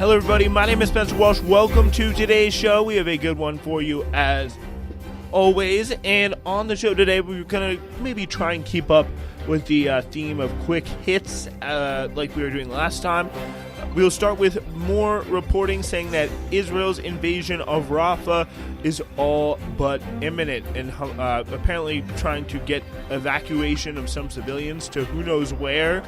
Hello, everybody. My name is Spencer Walsh. Welcome to today's show. We have a good one for you as always. And on the show today, we're going to maybe try and keep up with the theme of quick hits like we were doing last time. We'll start with more reporting saying that Israel's invasion of Rafah is all but imminent and apparently trying to get evacuation of some civilians to who knows where.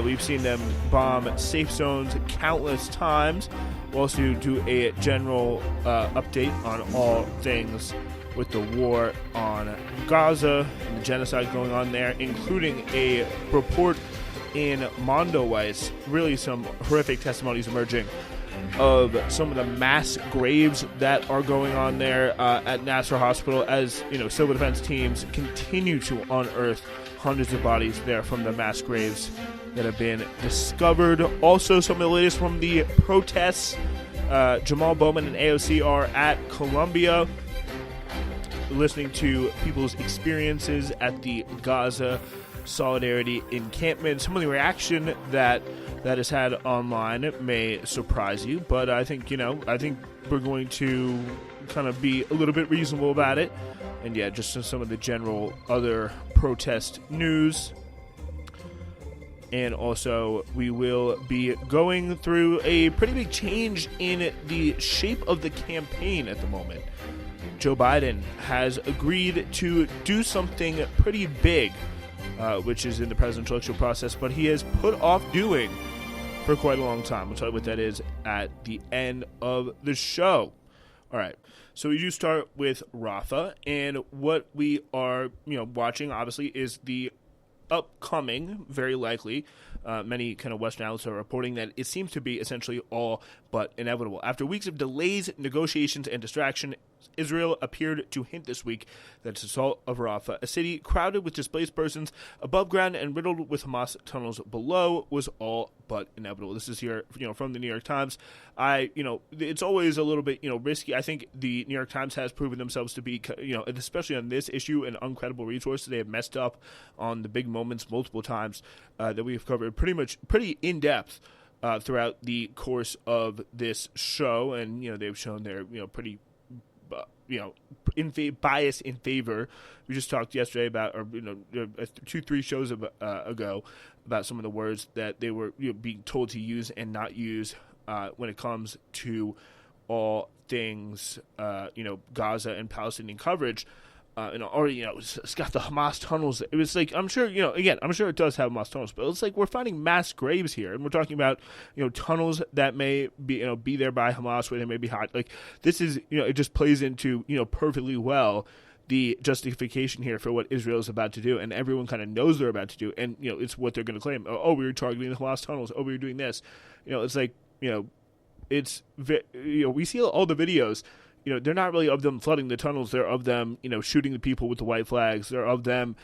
We've seen them bomb safe zones countless times. We'll also do a general update on all things with the war on Gaza and the genocide going on there, including a report in Mondoweiss, really some horrific testimonies emerging of some of the mass graves that are going on there at Nasser Hospital as, civil defense teams continue to unearth hundreds of bodies there from the mass graves that have been discovered. Also, some of the latest from the protests. Jamal Bowman and AOC are at Columbia listening to people's experiences at the Gaza Solidarity encampment. Some of the reaction that is had online may surprise you, but I think we're going to kind of be a little bit reasonable about it. And yeah, just some of the general other protest news. And also, we will be going through a pretty big change in the shape of the campaign at the moment. Joe Biden has agreed to do something pretty big, which is in the presidential election process, but he has put off doing for quite a long time. We'll tell you what that is at the end of the show. All right. So we do start with Rafah, and what we are, watching, obviously, is the upcoming, very likely, many kind of Western outlets are reporting that it seems to be essentially all but inevitable. After weeks of delays, negotiations, and distraction, Israel appeared to hint this week that its assault of Rafah, a city crowded with displaced persons above ground and riddled with Hamas tunnels below, was all but inevitable. This is here, from the New York Times. It's always a little bit, risky. I think the New York Times has proven themselves to be, especially on this issue, an uncredible resource. They have messed up on the big moments multiple times that we've covered pretty in depth throughout the course of this show, and they've shown their pretty bias in favor. We just talked yesterday about, or 2-3 shows ago, about some of the words that they were being told to use and not use when it comes to all things Gaza and Palestinian coverage. It's got the Hamas tunnels. It was like, I'm sure, I'm sure it does have Hamas tunnels, but it's like we're finding mass graves here, and we're talking about, tunnels that may be there by Hamas where they may be hot. Like, this is, it just plays into, perfectly well the justification here for what Israel is about to do, and everyone kind of knows they're about to do, and, it's what they're going to claim. Oh, we were targeting the Hamas tunnels. Oh, we were doing this. It's like, it's, we see all the videos. They're not really of them flooding the tunnels. They're of them, shooting the people with the white flags. They're of them,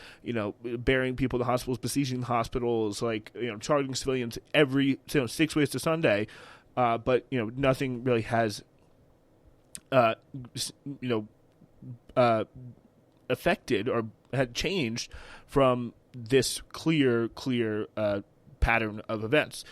burying people in the hospitals, besieging the hospitals, targeting civilians every 6 ways to Sunday. But, nothing really has, affected or had changed from this clear pattern of events.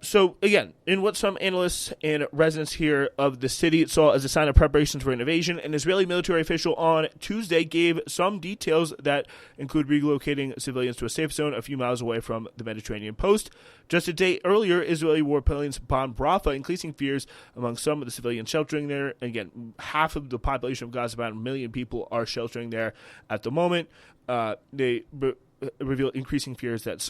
So, again, in what some analysts and residents here of the city saw as a sign of preparations for an invasion, an Israeli military official on Tuesday gave some details that include relocating civilians to a safe zone a few miles away from the Mediterranean Post. Just a day earlier, Israeli warplanes bombed Rafah, increasing fears among some of the civilians sheltering there. Again, half of the population of Gaza, about 1 million people, are sheltering there at the moment. They revealed increasing fears that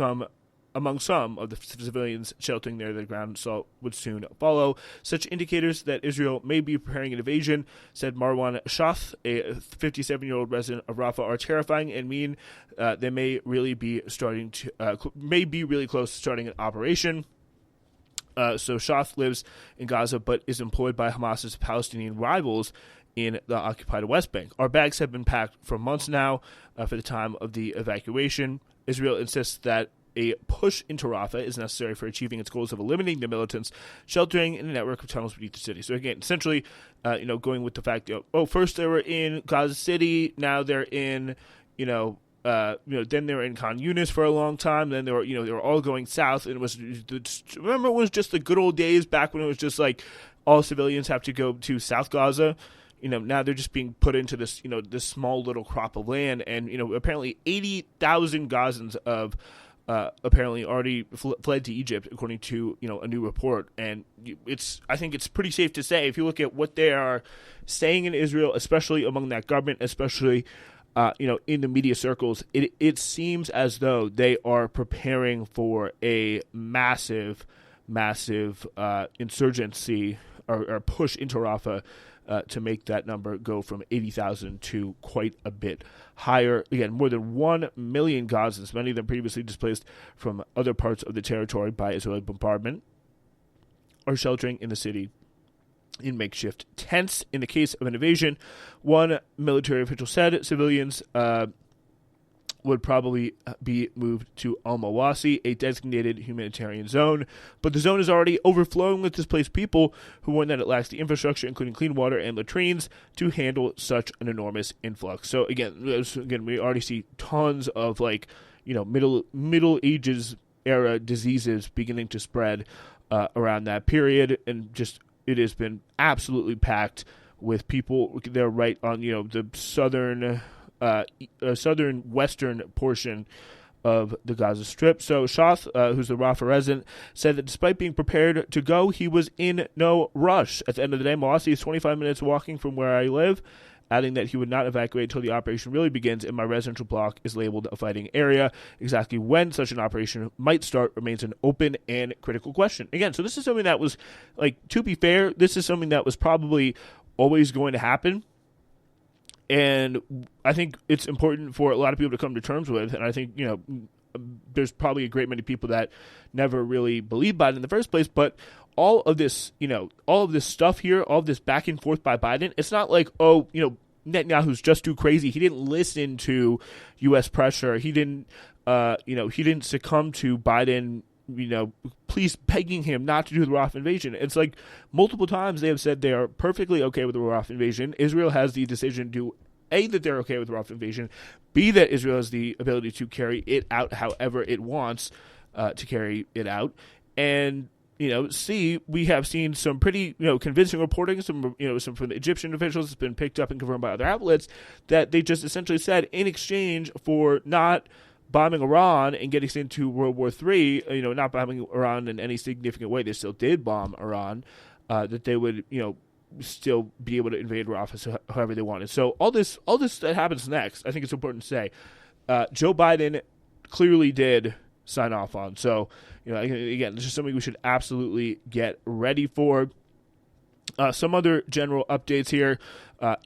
among some of the civilians sheltering there, the ground assault would soon follow. Such indicators that Israel may be preparing an invasion, said Marwan Shath, a 57-year-old resident of Rafah, are terrifying and mean they may really be really close to starting an operation. So Shath lives in Gaza but is employed by Hamas's Palestinian rivals in the occupied West Bank. Our bags have been packed for months now for the time of the evacuation. Israel insists that a push into Rafah is necessary for achieving its goals of eliminating the militants sheltering in a network of tunnels beneath the city. So again, essentially, going with the fact, first they were in Gaza City, now they're in, then they were in Khan Yunis for a long time. Then they were all going south, and it was just the good old days back when it was just like all civilians have to go to South Gaza. Now they're just being put into this, this small little crop of land, and apparently 80,000 Gazans of apparently already fled to Egypt, according to a new report. And I think it's pretty safe to say, if you look at what they are saying in Israel, especially among that government, especially in the media circles, it seems as though they are preparing for a massive insurgency or push into Rafah. To make that number go from 80,000 to quite a bit higher. Again, more than 1 million Gazans, many of them previously displaced from other parts of the territory by Israeli bombardment, are sheltering in the city in makeshift tents. In the case of an invasion, one military official said civilians would probably be moved to Al-Mawasi, a designated humanitarian zone. But the zone is already overflowing with displaced people who warn that it lacks the infrastructure, including clean water and latrines, to handle such an enormous influx. So again, we already see tons of Middle Ages era diseases beginning to spread around that period, and just it has been absolutely packed with people. They're right on the southern western portion of the Gaza Strip. So Shath, who's the Rafah resident, said that despite being prepared to go, he was in no rush. At the end of the day, Mawasi is 25 minutes walking from where I live, adding that he would not evacuate until the operation really begins, and my residential block is labeled a fighting area. Exactly when such an operation might start remains an open and critical question. Again, so this is something that was, to be fair, this is something that was probably always going to happen. And I think it's important for a lot of people to come to terms with, and I think, there's probably a great many people that never really believed Biden in the first place, but all of this stuff here, all of this back and forth by Biden, it's not like, Netanyahu's just too crazy. He didn't listen to U.S. pressure. He didn't succumb to Biden, please begging him not to do the Rafah invasion. It's like multiple times they have said they are perfectly okay with the Rafah invasion. Israel has the decision to A, that they're okay with the Rafah invasion, B, that Israel has the ability to carry it out however it wants to carry it out, and C, we have seen some pretty convincing reporting, some from the Egyptian officials. It's been picked up and confirmed by other outlets that they just essentially said, in exchange for not bombing Iran and getting into World War III, not bombing Iran in any significant way, they still did bomb Iran, that they would, still be able to invade Rafah however they wanted. So all this that happens next, I think it's important to say, Joe Biden clearly did sign off on. So, again, this is something we should absolutely get ready for. Some other general updates here.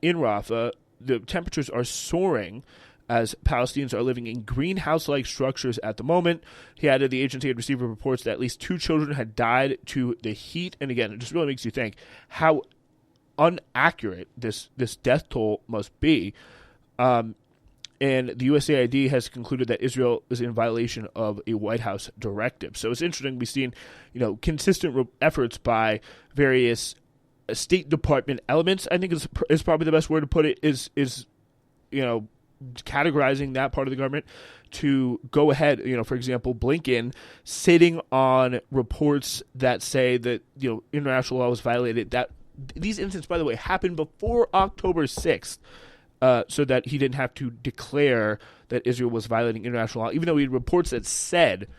In Rafah, the temperatures are soaring as Palestinians are living in greenhouse-like structures at the moment. He added the agency had received reports that at least 2 children had died to the heat. And again, it just really makes you think how inaccurate this death toll must be. And the USAID has concluded that Israel is in violation of a White House directive. So it's interesting. We've seen, consistent efforts by various State Department elements. I think is probably the best word to put it. Is categorizing that part of the government to go ahead. For example, Blinken sitting on reports that say that international law was violated. That these incidents, by the way, happened before October 6th. So that he didn't have to declare that Israel was violating international law. Even though he had reports that said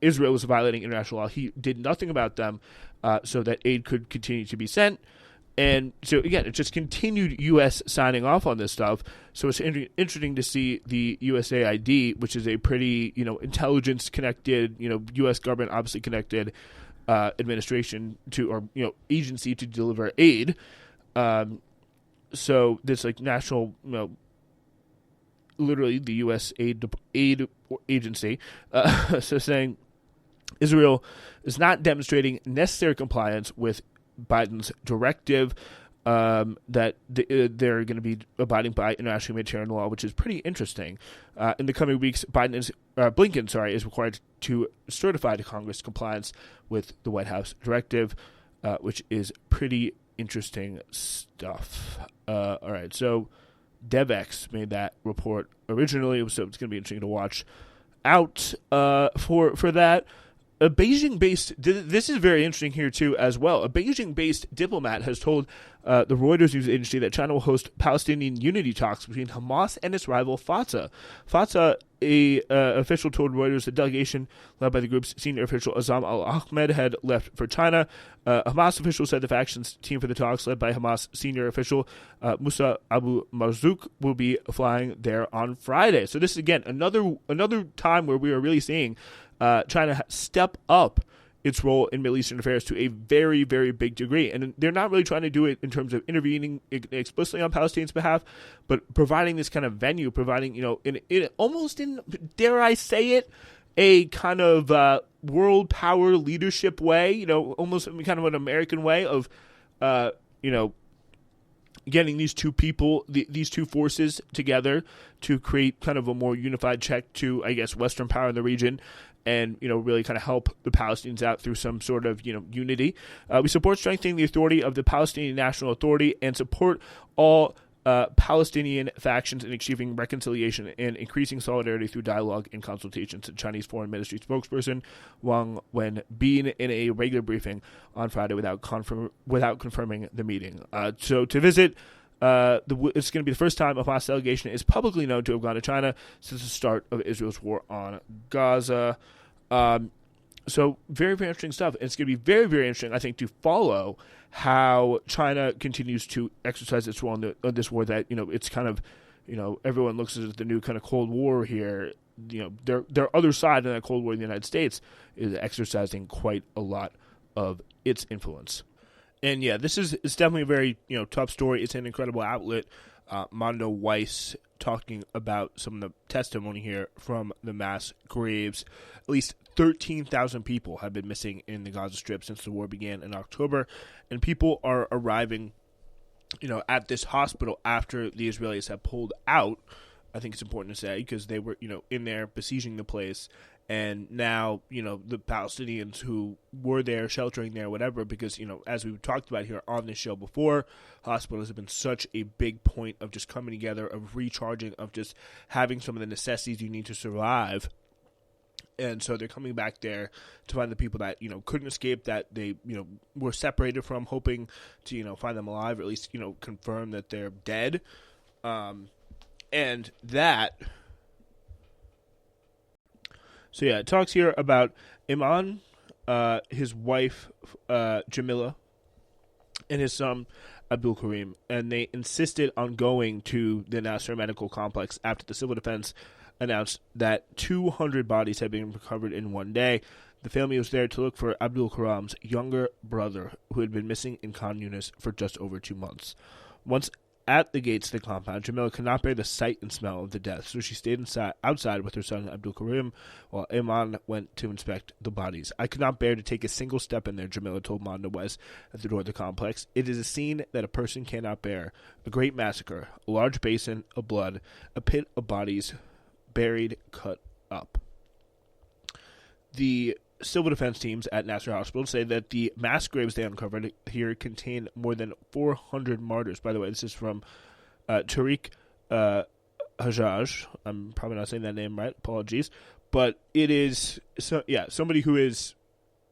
Israel was violating international law, he did nothing about them so that aid could continue to be sent. And so, again, it's just continued U.S. signing off on this stuff. So it's interesting to see the USAID, which is a pretty, intelligence-connected, U.S. government obviously connected administration agency to deliver aid. So this national, literally the U.S. aid agency, so saying Israel is not demonstrating necessary compliance with Biden's directive, that they're going to be abiding by international humanitarian law, which is pretty interesting. In the coming weeks, Blinken is required to certify to Congress compliance with the White House directive, which is pretty interesting stuff. All right, so DevX made that report originally, so it's going to be interesting to watch out for that. A Beijing-based, this is very interesting here too as well, a Beijing-based diplomat has told the Reuters news agency that China will host Palestinian unity talks between Hamas and its rival Fatah. Fatah, a official told Reuters the delegation led by the group's senior official Azam al-Ahmed had left for China. Hamas officials said the factions team for the talks, led by Hamas senior official Musa Abu Marzouk, will be flying there on Friday. So this is, again, another time where we are really seeing China step up its role in Middle Eastern affairs to a very, very big degree. And they're not really trying to do it in terms of intervening explicitly on Palestinians' behalf, but providing this kind of venue, providing, in almost in, dare I say it, a kind of world power leadership way, almost kind of an American way of, getting these two people, these two forces together to create kind of a more unified check to, I guess, Western power in the region, and really kind of help the Palestinians out through some sort of unity. We support strengthening the authority of the Palestinian National Authority and support all Palestinian factions in achieving reconciliation and increasing solidarity through dialogue and consultations. The Chinese Foreign Ministry spokesperson Wang Wenbin in a regular briefing on Friday without confirming the meeting. So to visit, it's going to be the first time a Hamas delegation is publicly known to have gone to China since the start of Israel's war on Gaza. So very, very interesting stuff. And it's going to be very, very interesting, I think, to follow how China continues to exercise its role in this war that, it's kind of, everyone looks at the new kind of Cold War here. Their other side in that Cold War in the United States is exercising quite a lot of its influence. And yeah, it's definitely a very, tough story. It's an incredible outlet. Mondo Weiss talking about some of the testimony here from the mass graves. At least 13,000 people have been missing in the Gaza Strip since the war began in October, and people are arriving, at this hospital after the Israelis have pulled out. I think it's important to say, because they were, in there besieging the place, and now, the Palestinians who were there, sheltering there, whatever, because, as we've talked about here on this show before, hospitals have been such a big point of just coming together, of recharging, of just having some of the necessities you need to survive. And so they're coming back there to find the people that, couldn't escape, that they, were separated from, hoping to, find them alive, or at least, confirm that they're dead. And that... So yeah, it talks here about Iman, his wife, Jamila, and his son, Abdul Karim. And they insisted on going to the Nasser Medical Complex after the civil defense announced that 200 bodies had been recovered in one day. The family was there to look for Abdul Karim's younger brother, who had been missing in Khan Yunis for just over 2 months. Once at the gates of the compound, Jamila could not bear the sight and smell of the death, so she stayed outside with her son Abdul Karim while Iman went to inspect the bodies. "I could not bear to take a single step in there," Jamila told Mondo West at the door of the complex. "It is a scene that a person cannot bear. A great massacre, a large basin of blood, a pit of bodies buried, cut up." The civil defense teams at Nasser Hospital say that the mass graves they uncovered here contain more than 400 martyrs. By the way, this is from Tariq Hajjaj. I'm probably not saying that name right. Apologies. But it is, somebody who is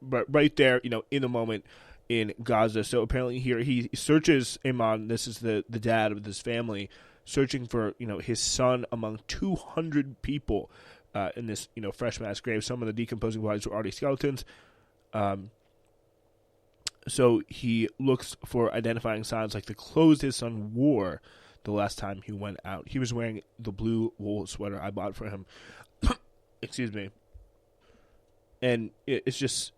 right there, in the moment in Gaza. So apparently here he searches Iman. This is the dad of this family, searching for, his son among 200 people in this, fresh mass grave. Some of the decomposing bodies were already skeletons. So he looks for identifying signs like the clothes his son wore the last time he went out. He was wearing the blue wool sweater I bought for him. Excuse me. And it's just,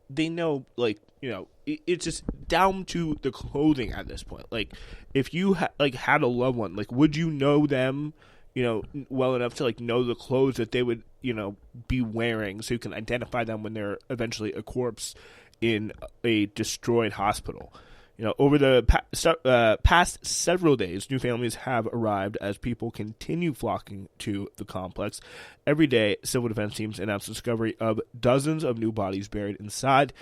they know, it's just down to the clothing at this point. Like, if you had a loved one, would you know them, well enough to know the clothes that they would, be wearing, so you can identify them when they're eventually a corpse in a destroyed hospital. Over the past several days, new families have arrived as people continue flocking to the complex. Every day, civil defense teams announce the discovery of dozens of new bodies buried inside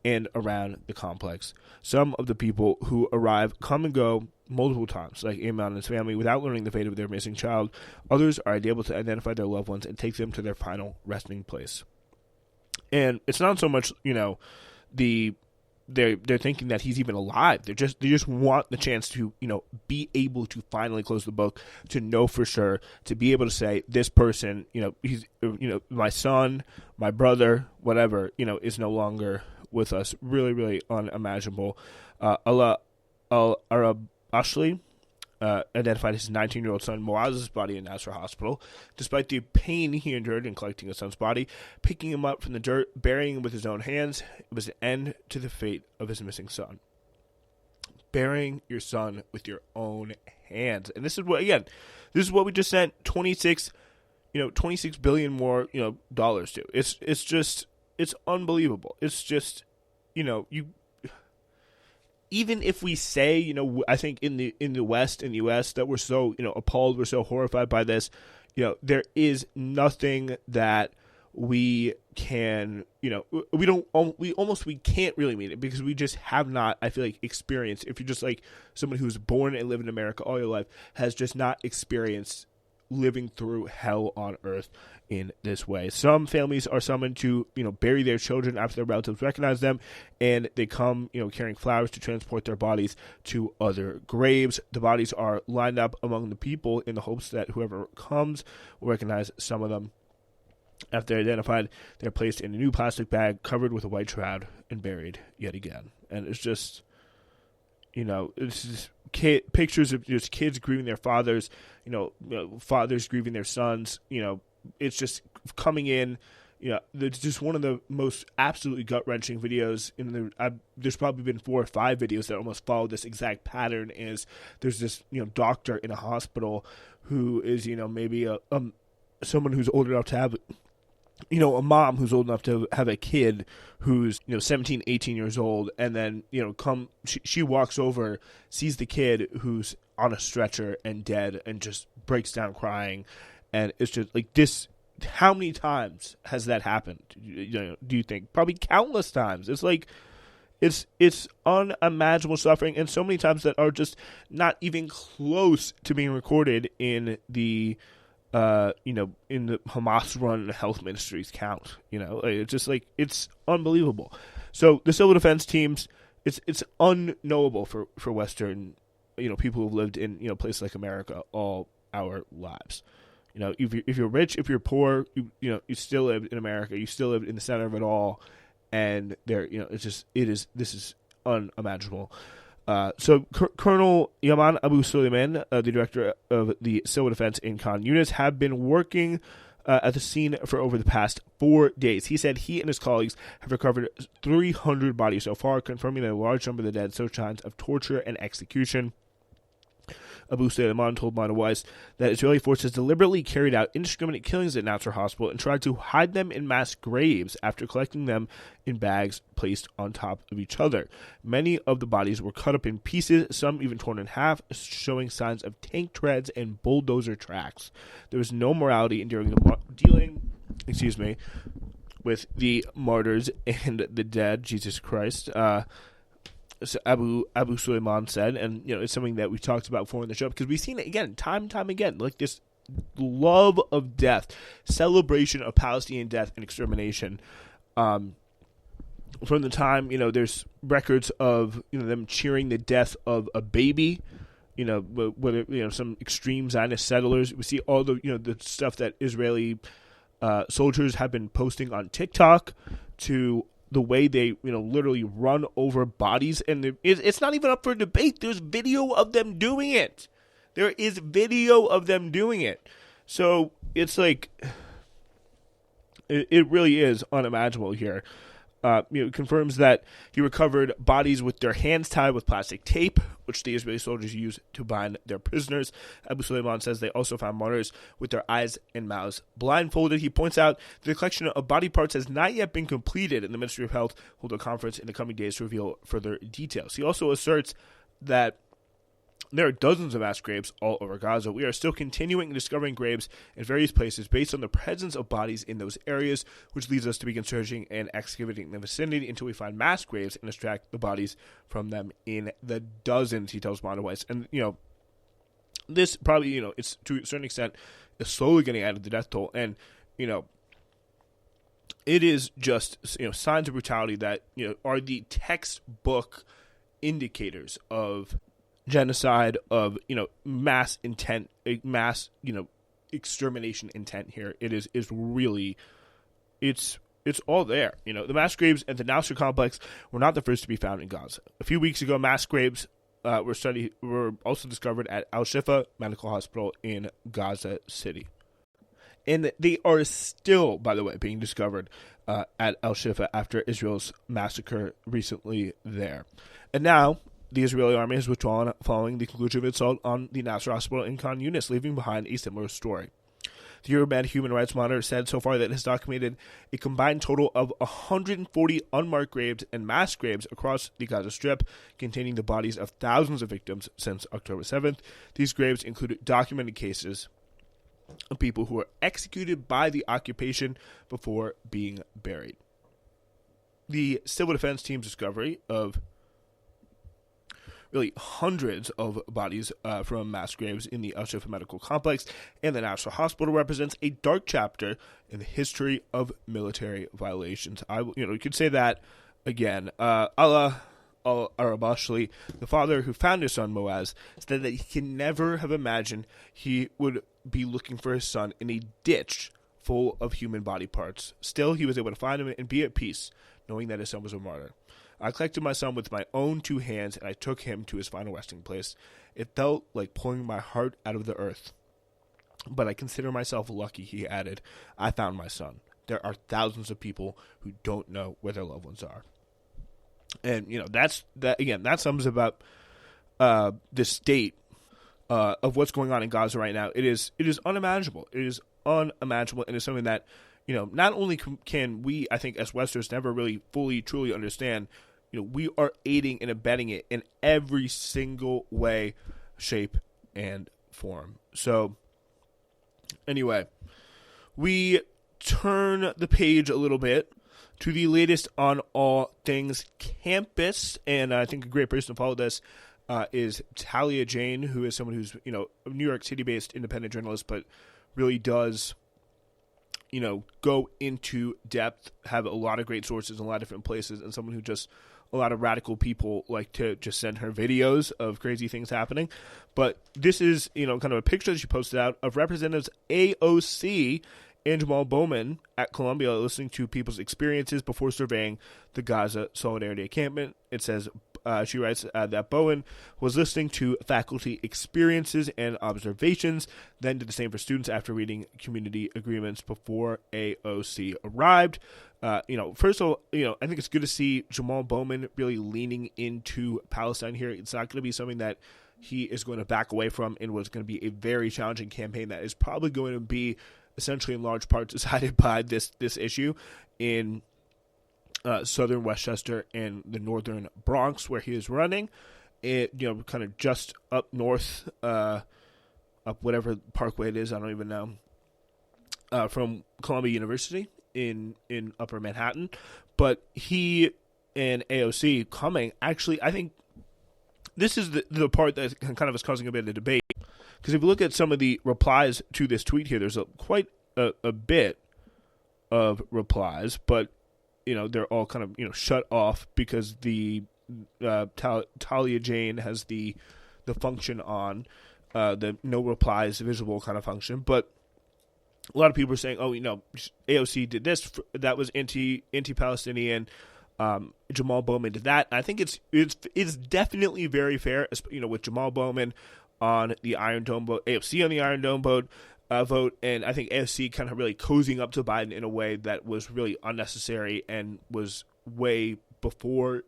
and around the complex. Some of the people who arrive come and go multiple times, like Imminent and his family, without learning the fate of their missing child. Others are able to identify their loved ones and take them to their final resting place. And it's not so much, they're thinking that he's even alive. They just want the chance to, be able to finally close the book, to know for sure, to be able to say this person, he's, my son, my brother, whatever, is no longer with us. Really, really unimaginable. Allah Ashley identified his 19-year-old son Moaz's body in Nasser Hospital. Despite the pain he endured in collecting his son's body, picking him up from the dirt, burying him with his own hands, it was an end to the fate of his missing son. Burying your son with your own hands. And this is what we just sent 26 billion more, dollars to. It's unbelievable. It's just, even if we say, I think in the West, in the U.S., that we're so, appalled, we're so horrified by this, there is nothing that we can, we can't really mean it, because we just have not, I feel like, experienced. If you're just like someone who's born and lived in America all your life, has just not experienced living through hell on earth in this way. Some families are summoned to, bury their children after their relatives recognize them, and they come, carrying flowers to transport their bodies to other graves. The bodies are lined up among the people in the hopes that whoever comes will recognize some of them. After identified, they're placed in a new plastic bag covered with a white shroud and buried yet again. And it's just, it's just pictures of just kids grieving their fathers, fathers grieving their sons. It's just coming in. It's just one of the most absolutely gut-wrenching videos. There's probably been 4 or 5 videos that almost follow this exact pattern. Is there's this doctor in a hospital who is maybe someone who's old enough to have a mom who's old enough to have a kid who's 17, 18 years old, and then she walks over, sees the kid who's on a stretcher and dead, and just breaks down crying. And it's just like this. How many times has that happened? Do you think? Probably countless times. It's like it's unimaginable suffering, and so many times that are just not even close to being recorded in the in the Hamas-run health ministries count. It's just like, it's unbelievable. So the civil defense teams, it's unknowable for Western, people who've lived in, places like America all our lives. If you're rich, if you're poor, you still live in America. You still live in the center of it all, and this is unimaginable. So Colonel Yaman Abu Suleiman, the director of the civil defense in Khan Yunis, have been working at the scene for over the past 4 days. He said he and his colleagues have recovered 300 bodies so far, confirming that a large number of the dead show signs of torture and execution. Abu Suleiman told Modern Weiss that Israeli forces deliberately carried out indiscriminate killings at Nasser Hospital and tried to hide them in mass graves after collecting them in bags placed on top of each other. Many of the bodies were cut up in pieces, some even torn in half, showing signs of tank treads and bulldozer tracks. There was no morality in dealing with the martyrs and the dead. Jesus Christ. So Abu Suleiman said, and it's something that we talked about before in the show, because we've seen it again, time and time again, like this love of death, celebration of Palestinian death and extermination. From the time, there's records of, them cheering the death of a baby, whether, some extreme Zionist settlers. We see all the, the stuff that Israeli soldiers have been posting on TikTok, to the way they, literally run over bodies, and it's not even up for debate. There's video of them doing it. There is video of them doing it. So it's like, it really is unimaginable here. Confirms that he recovered bodies with their hands tied with plastic tape, which the Israeli soldiers used to bind their prisoners. Abu Suleiman says they also found martyrs with their eyes and mouths blindfolded. He points out the collection of body parts has not yet been completed, and the Ministry of Health will hold a conference in the coming days to reveal further details. He also asserts that There are dozens of mass graves all over Gaza. We are still continuing discovering graves in various places based on the presence of bodies in those areas, which leads us to begin searching and excavating the vicinity until we find mass graves and extract the bodies from them in the dozens, he tells Monowitz. And, this probably, it's to a certain extent is slowly getting added to the death toll. And, it is just, signs of brutality that, are the textbook indicators of genocide, of mass intent, mass extermination intent. Here it is really, it's all there. The mass graves at the Nasser complex were not the first to be found in Gaza. A few weeks ago, mass graves were also discovered at Al-Shifa Medical Hospital in Gaza City, and they are still, by the way, being discovered at Al-Shifa after Israel's massacre recently there. And now the Israeli army has withdrawn following the conclusion of its assault on the Nasser Hospital in Khan Yunis, leaving behind a similar story. The Euromed Human Rights Monitor said so far that it has documented a combined total of 140 unmarked graves and mass graves across the Gaza Strip, containing the bodies of thousands of victims since October 7th. These graves include documented cases of people who were executed by the occupation before being buried. The Civil Defense Team's discovery of really hundreds of bodies from mass graves in the Al-Shifa Medical Complex and the Nasser Hospital represents a dark chapter in the history of military violations. You could say that again. Allah al-Arabashli, the father who found his son Moaz, said that he can never have imagined he would be looking for his son in a ditch full of human body parts. Still, he was able to find him and be at peace, knowing that his son was a martyr. I collected my son with my own two hands, and I took him to his final resting place. It felt like pulling my heart out of the earth. But I consider myself lucky, he added. I found my son. There are thousands of people who don't know where their loved ones are. And, that sums about the state of what's going on in Gaza right now. It is unimaginable. It is unimaginable, and it's something that, not only can we, I think, as Westerners never really fully, truly understand, we are aiding and abetting it in every single way, shape, and form. So, anyway, we turn the page a little bit to the latest on all things campus, and I think a great person to follow this is Talia Jane, who is someone who's, a New York City-based independent journalist, but really does go into depth, have a lot of great sources in a lot of different places, and someone who just, a lot of radical people like to just send her videos of crazy things happening. But this is, kind of a picture that she posted out of Representatives AOC and Jamal Bowman at Columbia listening to people's experiences before surveying the Gaza Solidarity Encampment. It says, she writes that Bowen was listening to faculty experiences and observations, then did the same for students after reading community agreements before AOC arrived. First of all, I think it's good to see Jamal Bowman really leaning into Palestine here. It's not going to be something that he is going to back away from in what's going to be a very challenging campaign that is probably going to be essentially in large part decided by this issue in southern Westchester and the northern Bronx, where he is running. It, kind of just up north, up whatever parkway it is, I don't even know, from Columbia University in Upper Manhattan. But he and AOC coming, actually, I think this is the part that kind of is causing a bit of debate. Because if you look at some of the replies to this tweet here, there's quite a bit of replies, but they're all kind of shut off because the Talia Jane has the function on, the no replies visible kind of function. But a lot of people are saying, AOC did this, that was anti-Palestinian. Jamal Bowman did that. And I think it's definitely very fair, with Jamal Bowman on the Iron Dome vote, AOC on the Iron Dome vote, and I think AOC kind of really cozying up to Biden in a way that was really unnecessary and was way before.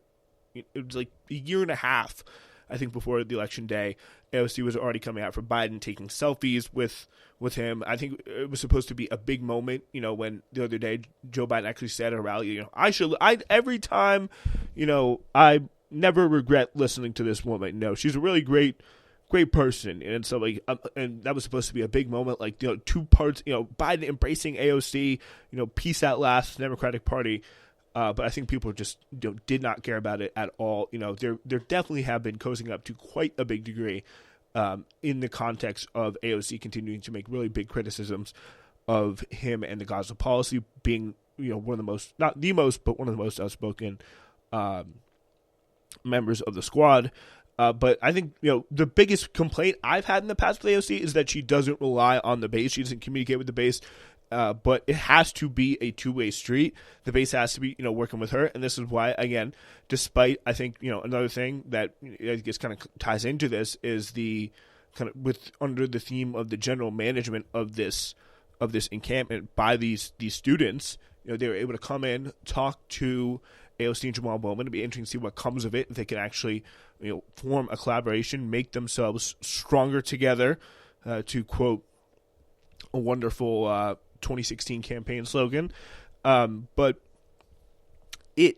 It was like a year and a half, I think, before the election day. AOC was already coming out for Biden, taking selfies with him. I think it was supposed to be a big moment, when the other day Joe Biden actually said at a rally, every time, I never regret listening to this woman. No, she's a really great great person. And so, like, and that was supposed to be a big moment, like, two parts, Biden embracing AOC, peace at last, Democratic Party. But I think people just did not care about it at all. There definitely have been cozying up to quite a big degree in the context of AOC continuing to make really big criticisms of him and the Gaza policy, being one of the most, not the most, but one of the most outspoken members of the squad. But I think the biggest complaint I've had in the past with AOC is that she doesn't rely on the base. She doesn't communicate with the base. But it has to be a two-way street. The base has to be, working with her. And this is why, again, despite, I think, another thing that I guess kind of ties into this is the kind of under the theme of the general management of this encampment by these students. They were able to come in, talk to AOC and Jamal Bowman. It'd be interesting to see what comes of it. If they can actually, form a collaboration, make themselves stronger together, to quote a wonderful 2016 campaign slogan. But it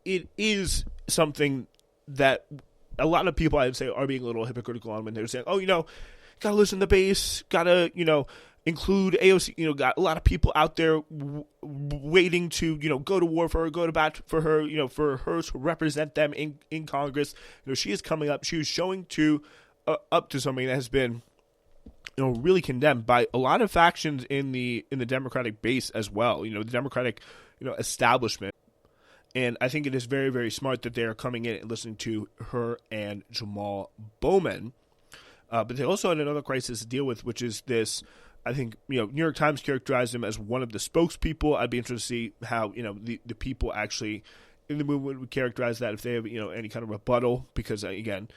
is something that a lot of people, I'd say, are being a little hypocritical on when they're saying, gotta listen to the base, gotta, include AOC, got a lot of people out there waiting to, go to war for her, go to bat for her, for her to represent them in Congress. She is coming up, she was showing up to something that has been really condemned by a lot of factions in the Democratic base as well. The Democratic, establishment. And I think it is very, very smart that they are coming in and listening to her and Jamal Bowman. But they also had another crisis to deal with, which is this. I think, New York Times characterized him as one of the spokespeople. I'd be interested to see how, the people actually in the movement would characterize that if they have, any kind of rebuttal. Because, again,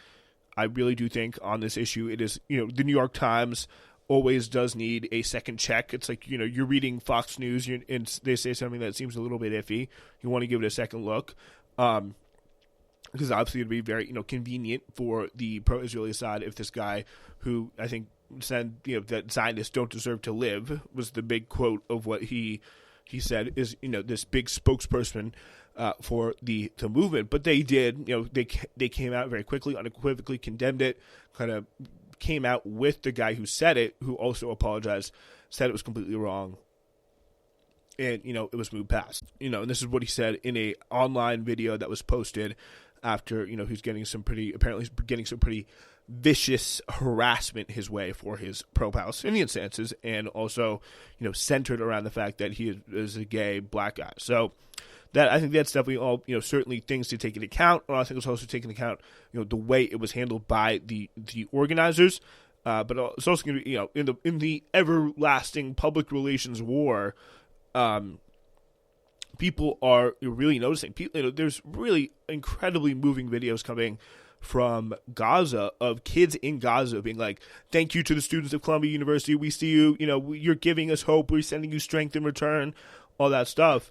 I really do think on this issue, it is, the New York Times always does need a second check. It's like, you're reading Fox News and they say something that seems a little bit iffy. You want to give it a second look. Because obviously it'd be very, convenient for the pro-Israeli side if this guy who I think said, that Zionists don't deserve to live was the big quote of what he said is, this big spokesperson for the movement. But they did, they came out very quickly, unequivocally condemned it, kind of came out with the guy who said it, who also apologized, said it was completely wrong. And, it was moved past, and this is what he said in a online video that was posted after, he's getting some pretty vicious harassment his way for his pro-Palestinian stances, and also, centered around the fact that he is a gay black guy. So that, I think that's definitely all, certainly things to take into account. And I think it's also taking into account, the way it was handled by the organizers. But it's also going to be, in the everlasting public relations war, people are really noticing. People, there's really incredibly moving videos coming from Gaza of kids in Gaza being like, "Thank you to the students of Columbia University. We see you. You're giving us hope. We're sending you strength in return." All that stuff.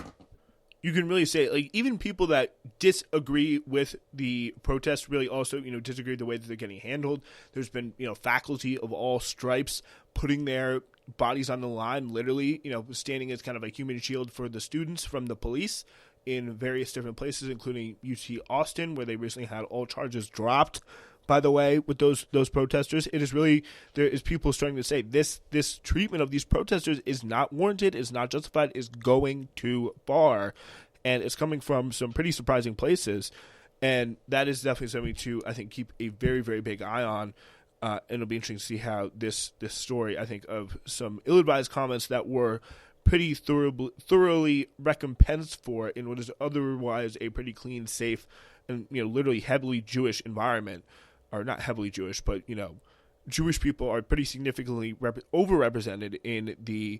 You can really say, like, even people that disagree with the protests really also, disagree with the way that they're getting handled. There's been, faculty of all stripes putting their bodies on the line, literally, standing as kind of a human shield for the students from the police in various different places, including UT Austin, where they recently had all charges dropped, by the way, with those protesters. It is really, there is people starting to say this treatment of these protesters is not warranted, is not justified, is going too far, and it's coming from some pretty surprising places. And that is definitely something to, I think, keep a very, very big eye on. And it'll be interesting to see how this story, I think, of some ill-advised comments that were pretty thoroughly recompensed for in what is otherwise a pretty clean, safe, and literally heavily Jewish environment, or not heavily Jewish, but Jewish people are pretty significantly overrepresented in the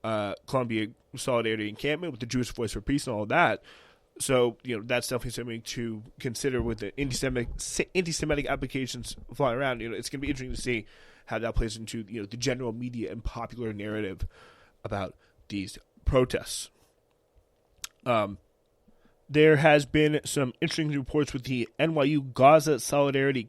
Columbia Solidarity encampment with the Jewish Voice for Peace and all of that. So, that's definitely something to consider with the anti-Semitic applications flying around. It's going to be interesting to see how that plays into, the general media and popular narrative about these protests. There has been some interesting reports with the NYU Gaza Solidarity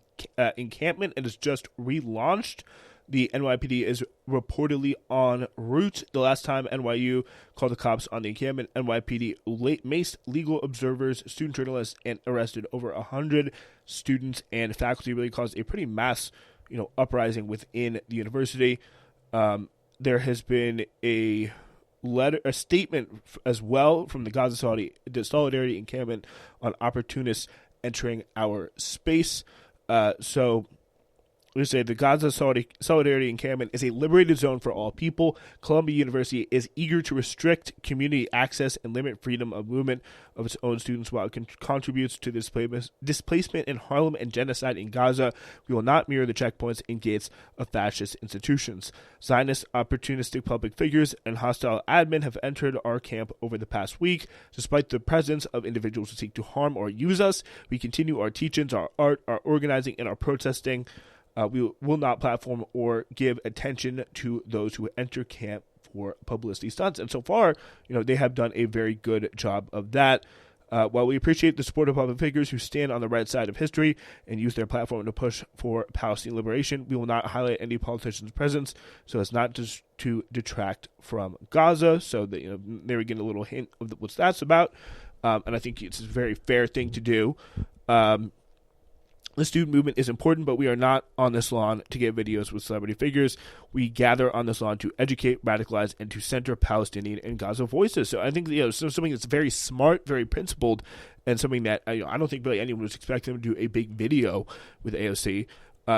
encampment. It is just relaunched. The NYPD is reportedly en route. The last time NYU called the cops on the encampment, NYPD maced legal observers, student journalists, and arrested over 100 students and faculty. Really caused a pretty mass, uprising within the university. There has been a statement as well from the Gaza Solidarity encampment on opportunists entering our space. So we say the Gaza Solidarity encampment is a liberated zone for all people. Columbia University is eager to restrict community access and limit freedom of movement of its own students while it contributes to displacement in Harlem and genocide in Gaza. We will not mirror the checkpoints and gates of fascist institutions. Zionist, opportunistic public figures and hostile admin have entered our camp over the past week. Despite the presence of individuals who seek to harm or use us, we continue our teachings, our art, our organizing, and our protesting. We will not platform or give attention to those who enter camp for publicity stunts. And so far, they have done a very good job of that. While we appreciate the support of public figures who stand on the right side of history and use their platform to push for Palestinian liberation, we will not highlight any politician's presence so as not just to detract from Gaza. So that, they were getting a little hint of what that's about. And I think it's a very fair thing to do. The student movement is important, but we are not on this lawn to get videos with celebrity figures. We gather on this lawn to educate, radicalize, and to center Palestinian and Gaza voices. So I think something that's very smart, very principled, and something that I don't think really anyone was expecting them to do a big video with AOC.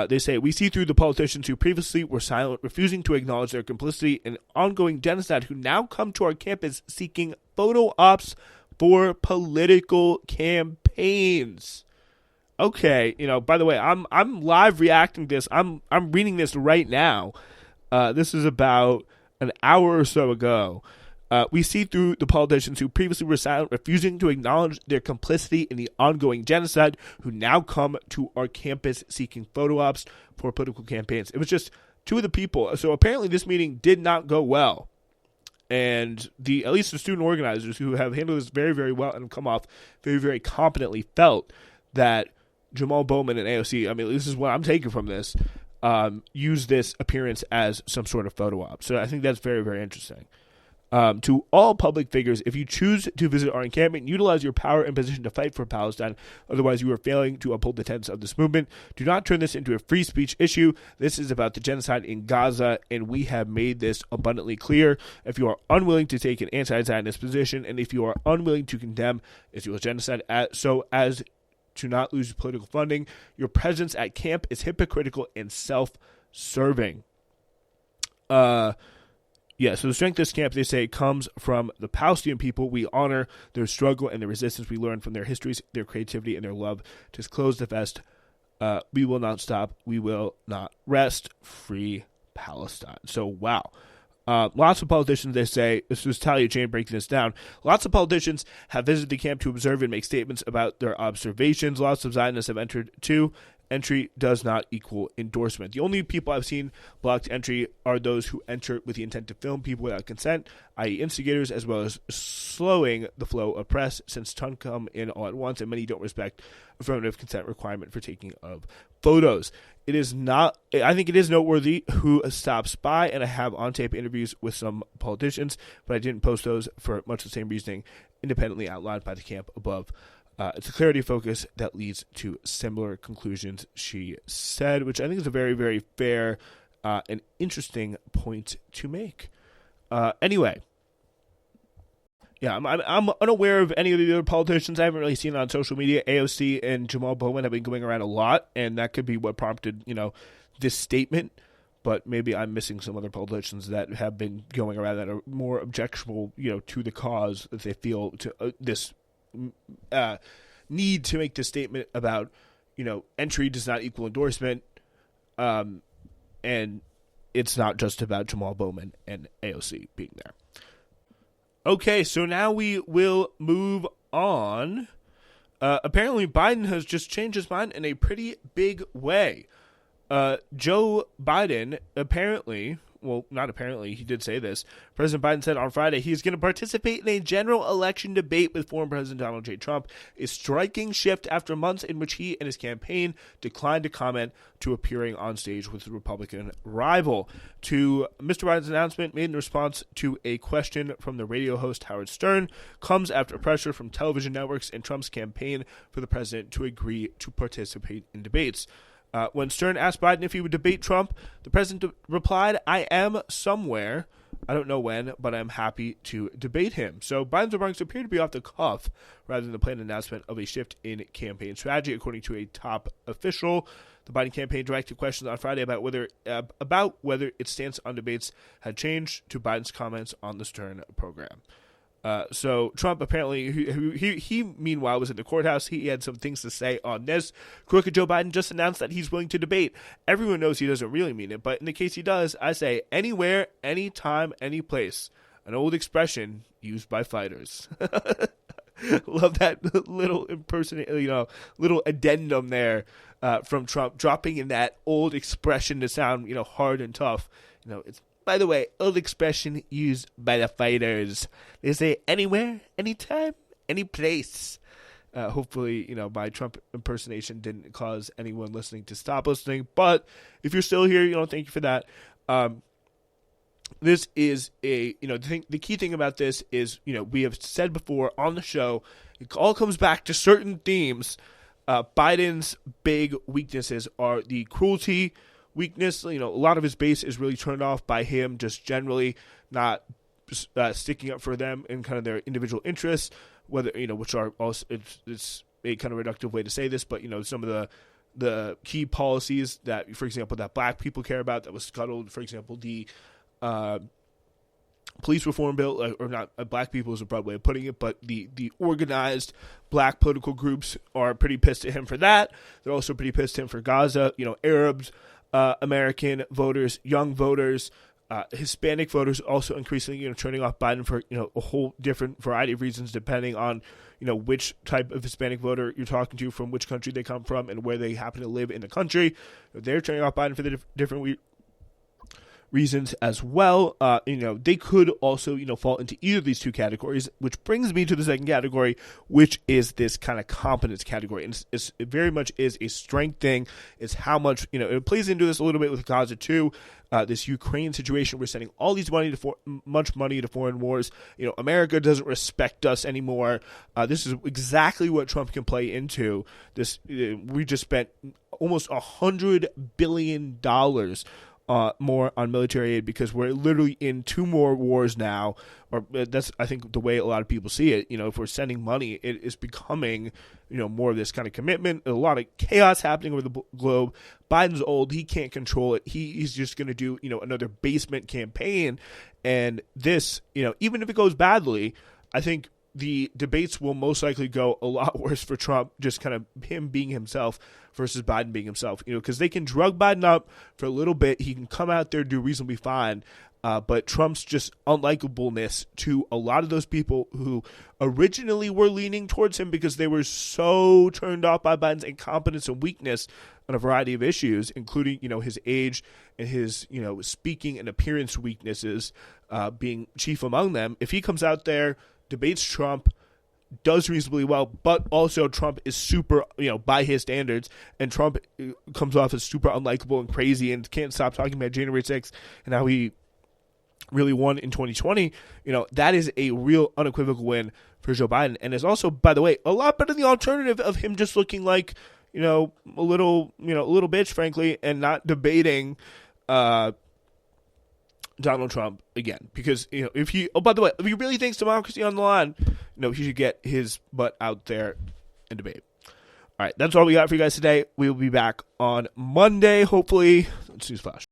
They say, we see through the politicians who previously were silent, refusing to acknowledge their complicity in ongoing genocide, who now come to our campus seeking photo ops for political campaigns. Okay, by the way, I'm live reacting to this. I'm reading this right now. This is about an hour or so ago. We see through the politicians who previously were silent, refusing to acknowledge their complicity in the ongoing genocide, who now come to our campus seeking photo ops for political campaigns. It was just two of the people. So apparently this meeting did not go well. And at least the student organizers who have handled this very, very well and have come off very, very competently felt that Jamal Bowman and AOC, this is what I'm taking from this, use this appearance as some sort of photo op. So I think that's very, very interesting. To all public figures, if you choose to visit our encampment, utilize your power and position to fight for Palestine. Otherwise, you are failing to uphold the tenets of this movement. Do not turn this into a free speech issue. This is about the genocide in Gaza, and we have made this abundantly clear. If you are unwilling to take an anti-Zionist position, and if you are unwilling to condemn Israel's genocide so as to not lose political funding, your presence at camp is hypocritical and self-serving. So the strength of this camp, they say, comes from the Palestinian people. We honor their struggle and the resistance we learn from their histories, their creativity, and their love. To close the fest, we will not stop. We will not rest. Free Palestine. So, wow. Lots of politicians, they say, this was Talia Jane breaking this down, lots of politicians have visited the camp to observe and make statements about their observations. Lots of Zionists have entered too. Entry does not equal endorsement. The only people I've seen blocked entry are those who enter with the intent to film people without consent, i.e. instigators, as well as slowing the flow of press, since ton come in all at once and many don't respect affirmative consent requirement for taking of photos. I think it is noteworthy who stops by, and I have on-tape interviews with some politicians, but I didn't post those for much the same reasoning independently outlined by the camp above. It's a clarity focus that leads to similar conclusions, she said, which I think is a very, very fair and interesting point to make. Anyway. Yeah, I'm unaware of any of the other politicians. I haven't really seen it on social media. AOC and Jamal Bowman have been going around a lot, and that could be what prompted, this statement. But maybe I'm missing some other politicians that have been going around that are more objectionable, to the cause that they feel to this need to make this statement about, entry does not equal endorsement, and it's not just about Jamal Bowman and AOC being there. Okay, so now we will move on. Apparently, Biden has just changed his mind in a pretty big way. Joe Biden apparently well, not apparently, he did say this. President Biden said on Friday he's going to participate in a general election debate with former President Donald J. Trump, a striking shift after months in which he and his campaign declined to comment to appearing on stage with the Republican rival. To Mr. Biden's announcement made in response to a question from the radio host Howard Stern comes after pressure from television networks and Trump's campaign for the president to agree to participate in debates. When Stern asked Biden if he would debate Trump, the president replied, "I am somewhere. I don't know when, but I'm happy to debate him." So Biden's remarks appear to be off the cuff rather than the planned announcement of a shift in campaign strategy, according to a top official. The Biden campaign directed questions on Friday about whether its stance on debates had changed to Biden's comments on the Stern program. So Trump apparently, he meanwhile was in the courthouse. He had some things to say on this. Crooked Joe Biden just announced that he's willing to debate. Everyone knows he doesn't really mean it, but in the case he does, I say anywhere, anytime, any place. An old expression used by fighters. Love that little little addendum there from Trump, dropping in that old expression to sound, hard and tough. It's, by the way, old expression used by the fighters. They say anywhere, anytime, any place. Hopefully, my Trump impersonation didn't cause anyone listening to stop listening. But if you're still here, thank you for that. This is the key thing about this is, we have said before on the show, it all comes back to certain themes. Biden's big weaknesses are the cruelty weakness. A lot of his base is really turned off by him just generally not sticking up for them and kind of their individual interests, whether, which are also, it's a kind of reductive way to say this, but, some of the key policies that, for example, that black people care about that was scuttled, for example, the police reform bill, or not black people is a broad way of putting it, but the organized black political groups are pretty pissed at him for that. They're also pretty pissed at him for Gaza, Arabs, American voters, young voters, Hispanic voters also increasingly, turning off Biden for, a whole different variety of reasons, depending on, which type of Hispanic voter you're talking to, from which country they come from, and where they happen to live in the country. They're turning off Biden for the different reasons as well. They could also, fall into either of these two categories, which brings me to the second category, which is this kind of competence category. And it very much is a strength thing. It's how much, it plays into this a little bit with Gaza too. This Ukraine situation, we're sending all these much money to foreign wars. America doesn't respect us anymore. This is exactly what Trump can play into. We just spent almost $100 billion more on military aid because we're literally in two more wars now, or that's, I think, the way a lot of people see it. If we're sending money, it is becoming, more of this kind of commitment. A lot of chaos happening over the globe. Biden's old. He can't control it. He's just going to do, another basement campaign. And this, even if it goes badly, I think the debates will most likely go a lot worse for Trump, just kind of him being himself versus Biden being himself, because they can drug Biden up for a little bit. He can come out there, do reasonably fine. But Trump's just unlikableness to a lot of those people who originally were leaning towards him because they were so turned off by Biden's incompetence and weakness on a variety of issues, including, his age and his, speaking and appearance weaknesses being chief among them. If he comes out there, debates Trump, does reasonably well, but also Trump is super, by his standards, and Trump comes off as super unlikable and crazy and can't stop talking about January 6th and how he really won in 2020, that is a real unequivocal win for Joe Biden. And is also, by the way, a lot better than the alternative of him just looking like, a little bitch, frankly, and not debating Donald Trump again, because if he really thinks democracy on the line, he should get his butt out there and debate. All right, that's all we got for you guys today. We will be back on Monday, hopefully. Let's see, Flash.